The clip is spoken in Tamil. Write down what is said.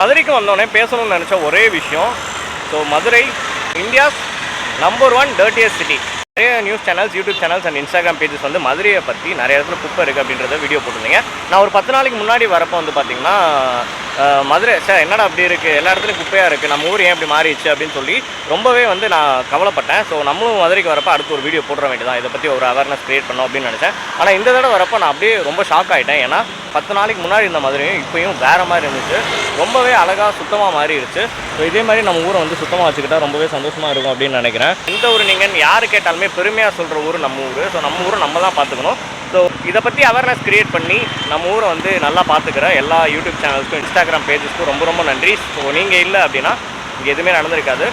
மதுரைக்கு வந்தோடனே பேசணும்னு நினச்ச ஒரே விஷயம், so Madurai India's number 1 dirtiest city. நிறைய news channels, YouTube channels and Instagram pages வந்து மதுரையை பற்றி நிறைய இடத்துல குப்பை இருக்குது அப்படின்றத வீடியோ போட்டிருந்தீங்க. நான் ஒரு 10 நாளைக்கு முன்னாடி வரப்போ வந்து பார்த்தீங்கன்னா மதுரை சார் என்னடா அப்படி இருக்குது, எல்லா இடத்துலையும் குப்பையாக இருக்குது, நம்ம ஊர் ஏன் இப்படி மாறிடுச்சு அப்படின்னு சொல்லி ரொம்பவே வந்து நான் கவலைப்பட்டேன். ஸோ நம்மளும் மதுரைக்கு வரப்போ அடுத்து ஒரு வீடியோ போடுற வேண்டியதான், இதை பற்றி ஒரு அவேர்னஸ் க்ரியேட் பண்ணோம் அப்படின்னு நினச்சேன். ஆனால் இந்த தடவை வரப்போ நான் அப்படியே ரொம்ப ஷாக் ஆகிட்டேன். ஏன்னா 10 நாளைக்கு முன்னாடி இருந்த மதுரையும் இப்போயும் வேறு மாதிரி இருந்துச்சு. ரொம்பவே அழகாக சுத்தமாக மாறிடுச்சு. ஸோ இதே மாதிரி நம்ம ஊரை வந்து சுத்தமாக வச்சுக்கிட்டா ரொம்பவே சந்தோஷமாக இருக்கும் அப்படின்னு நினைக்கிறேன். இந்த ஊர் நீங்கள் யார் கேட்டாலுமே பெருமையாக சொல்கிற ஊர் நம்ம ஊர். ஸோ நம்ம ஊரை நம்ம தான் பார்த்துக்கணும். ஸோ இதை பற்றி அவேர்னஸ் க்ரியேட் பண்ணி நம்ம ஊரை வந்து நல்லா பார்த்துக்கிற எல்லா யூடியூப் சேனல்ஸ்க்கும் இன்ஸ்டாகிராம் பேஜஸ்க்கும் ரொம்ப ரொம்ப நன்றி. ஸோ நீங்கள் இல்லை அப்படின்னா இங்கே எதுவுமே நடந்திருக்காது.